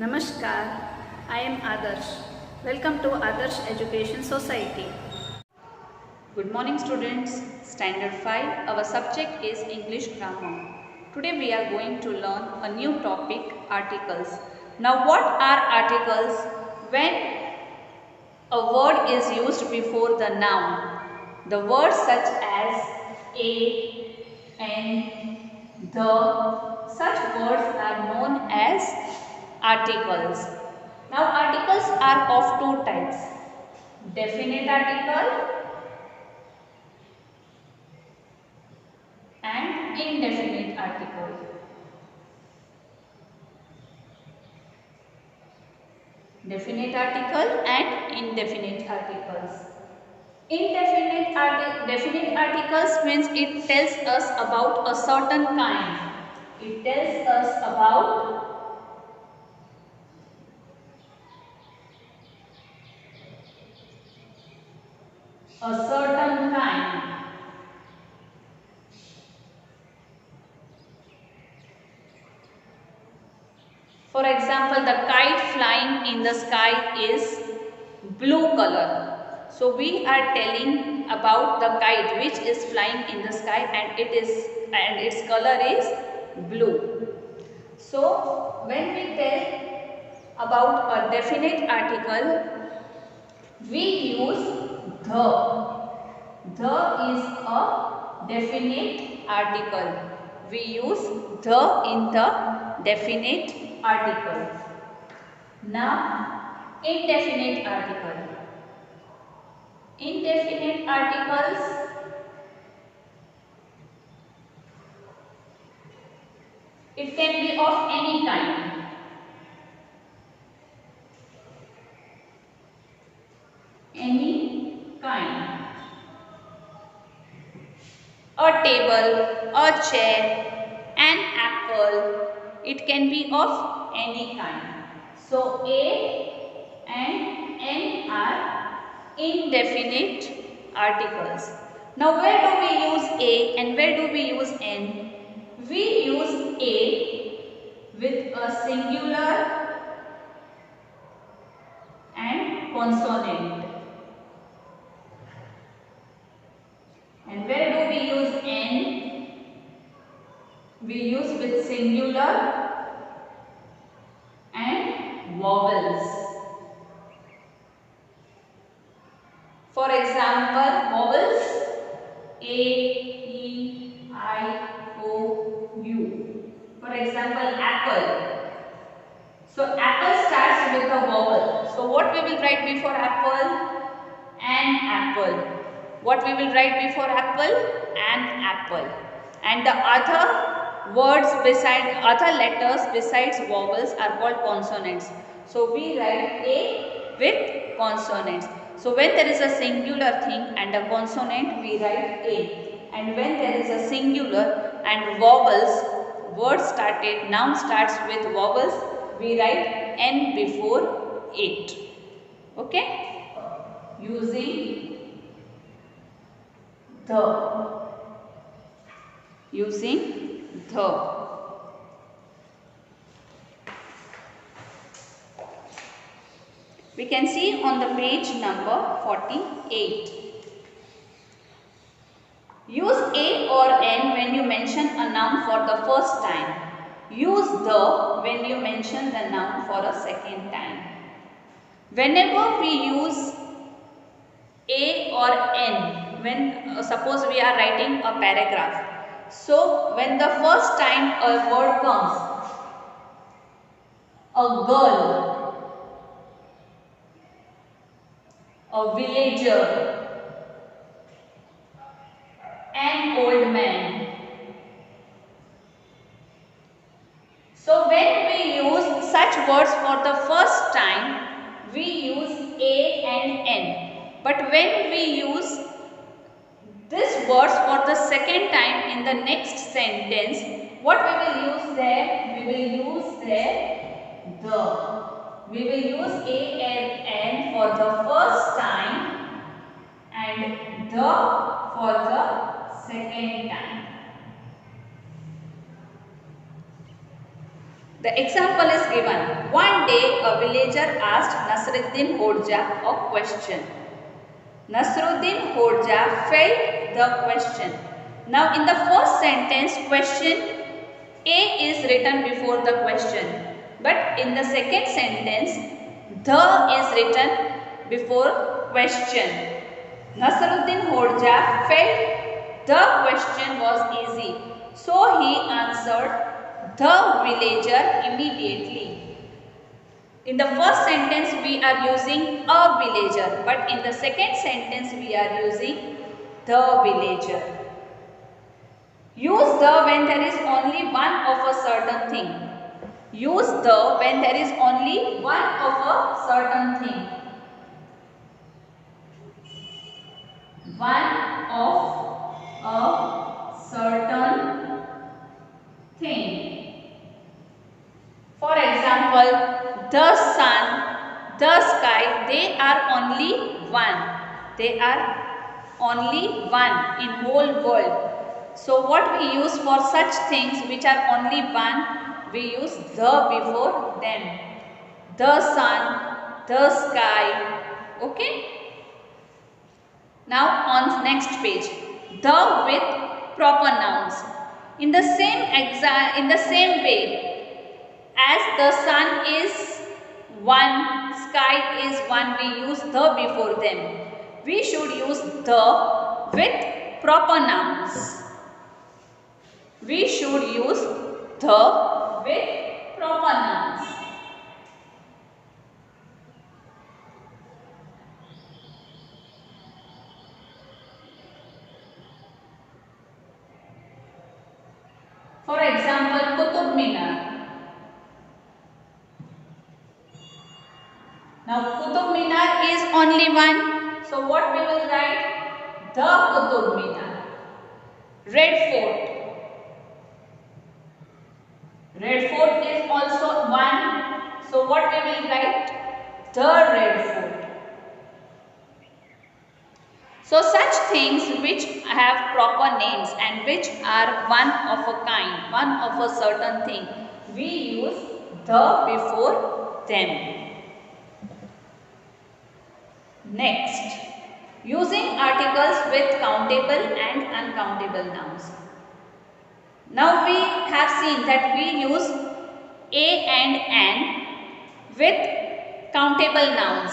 Namaskar, I am Adarsh. Welcome to Adarsh Education Society. Good morning students. Standard 5. Our subject is English grammar. Today we are going to learn a new topic, articles. Now what are articles? When a word is used before the noun. The words such as a, an, the, such words are known as articles. Now articles are of two types, definite article and indefinite article. Definite article and indefinite articles. Definite articles means it tells us about a certain kind. It tells us about a certain kind. For example, the kite flying in the sky is blue color. So we are telling about the kite which is flying in the sky and its color is blue. So when we tell about a definite article, we use the. The is a definite article. We use the in the definite article. Now, indefinite article. Indefinite articles it can be of any kind. Any kind. A table, a chair, an apple. It can be of any kind. So, A and N are indefinite articles. Now, where do we use A and where do we use N? We use A with a singular and consonant. And where do we use N? We use with singular and vowels. For example, vowels A, E, I, O, U. For example, apple. So apple starts with a vowel. So what we will write before apple? An apple. What we will write before apple? An apple. And the other letters besides vowels are called consonants. So we write A with consonants. So when there is a singular thing and a consonant, we write A. And when there is a singular and vowels, noun starts with vowels, we write N before it. Okay? Using the. We can see on the page number 48. Use A or N when you mention a noun for the first time. Use the when you mention the noun for a second time. Whenever we use A or N, when suppose we are writing a paragraph. So, when the first time a word comes, a girl, a villager, an old man. So, when we use such words for the first time, we use A and N. But when we use these words for the second time in the next sentence, what we will use there? We will use there the. We will use A and N for the first time and the for the second time. The example is given. One day a villager asked Nasruddin Hodja a question. Nasruddin Hodja felt the question. Now in the first sentence, question A is written before the question. But in the second sentence, the is written before question. Nasruddin Hodja felt the question was easy. So he answered the villager immediately. In the first sentence we are using a villager, but in the second sentence we are using the villager. Use the when there is only one of a certain thing. Use the when there is only one of a certain thing. One of a certain thing. For example, the sun, the sky, they are only one. They are only one in whole world. So what we use for such things which are only one, we use the before them. The sun, the sky. Okay? Now on next page, the with proper nouns. In the same way, as the sun is one, sky is one, we use the before them. We should use the with proper nouns. We should use the with proper nouns. For example, Qutub Minar. Now Qutub Minar is only one. So what we will write? The Qutub Minar. Red Fort. Red Fort is also one. So what we will write? The Red Fort. So such things which have proper names and which are one of a kind, one of a certain thing, we use the before them. Next, using articles with countable and uncountable nouns. Now we have seen that we use a and an with countable nouns.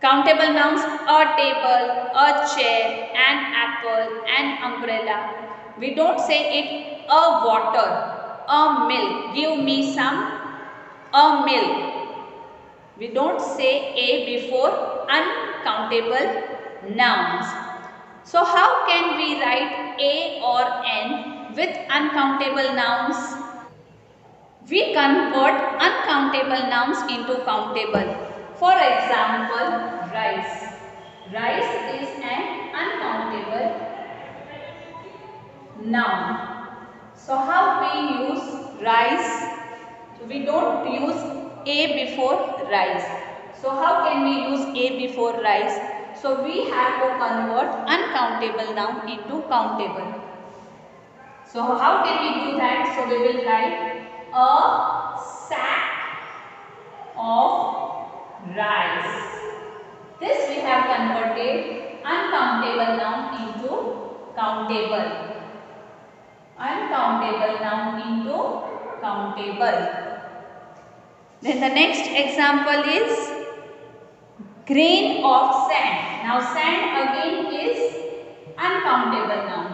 Countable nouns: a table, a chair, an apple, an umbrella. We don't say it a water, a milk, give me some, a milk. We don't say a before uncountable nouns. So how can we write a or n with uncountable nouns? We convert uncountable nouns into countable. For example, rice. Rice is an uncountable noun. So how we use rice? So we don't use a before rice. So how can we use a before rice? So we have to convert uncountable noun into countable. So how can we do that? So we will write a sack of rice. This we have converted uncountable noun into countable. Uncountable noun into countable. Then the next example is grain of sand. Now sand again is uncountable noun.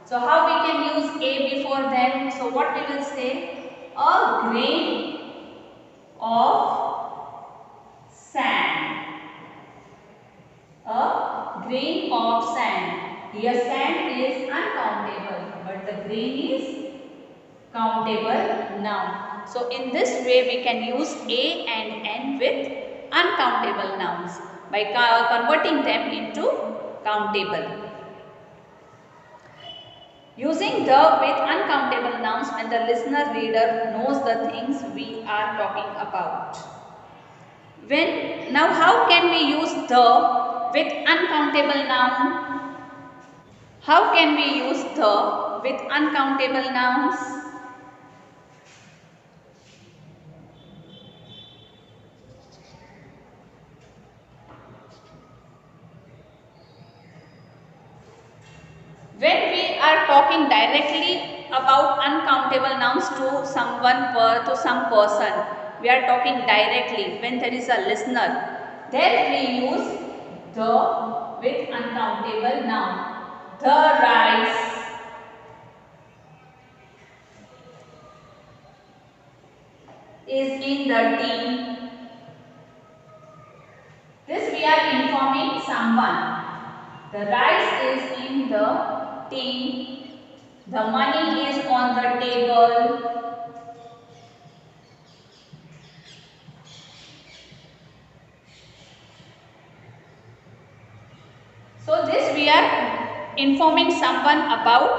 So how we can use a before them? So what we will say? A grain of sand. A grain of sand. Here sand is uncountable, but the grain is countable noun. So in this way we can use a and n with uncountable nouns by converting them into countable. Using the with uncountable nouns when the listener reader knows the things we are talking about. Now how can we use the with uncountable noun? How can we use the with uncountable nouns? When we are talking directly about uncountable nouns to someone, to some person, we are talking directly when there is a listener. Then we use the with uncountable noun. The rice is in the tea. This we are informing someone. The rice is in the tin. The money is on the table. So this we are informing someone about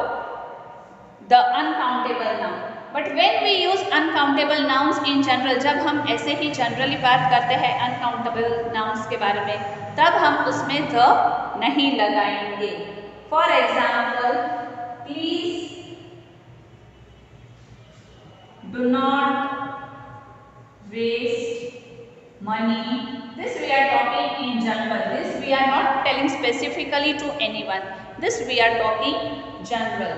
the uncountable noun. But when we use uncountable nouns in general, जब हम ऐसे ही generally बात करते हैं uncountable nouns के बारे में, तब हम उसमें the नहीं लगाएंगे. For example, please do not waste money. This we are talking in general. This we are not telling specifically to anyone. This we are talking general.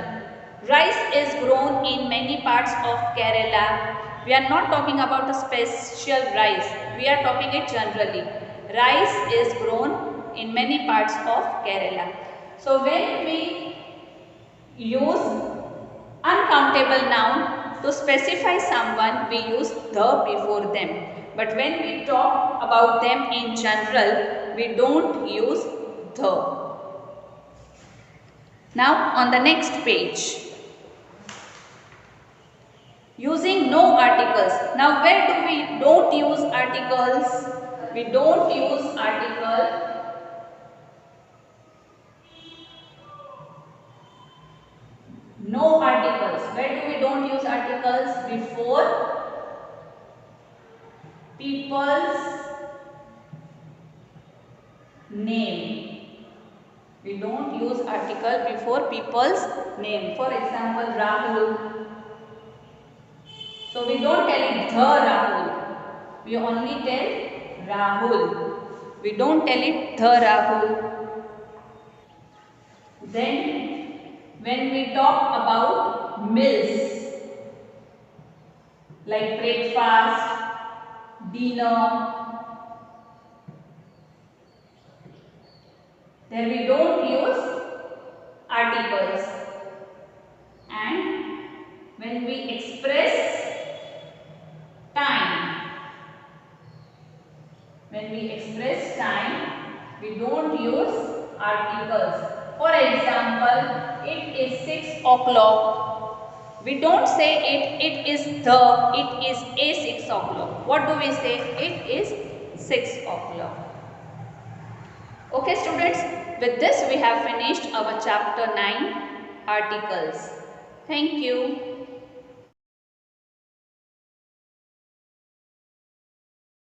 Rice is grown in many parts of Kerala. We are not talking about a special rice. We are talking it generally. Rice is grown in many parts of Kerala. So when we use uncountable noun to specify someone, we use the before them. But when we talk about them in general, we don't use the. Now on the next page. Using no articles. Now where do we don't use articles? We don't use article. No articles. Where do we don't use articles? Before people's name. We don't use article before people's name. For example, Rahul. So we don't tell it the Rahul. We only tell Rahul. We don't tell it the Rahul. Then when we talk about meals like breakfast, dinner, there we don't use articles. And when we express time, we don't use articles. For example, it is 6 o'clock. We don't say it is a 6 o'clock. What do we say? It is 6 o'clock. Okay students, with this we have finished our chapter 9, articles. Thank you.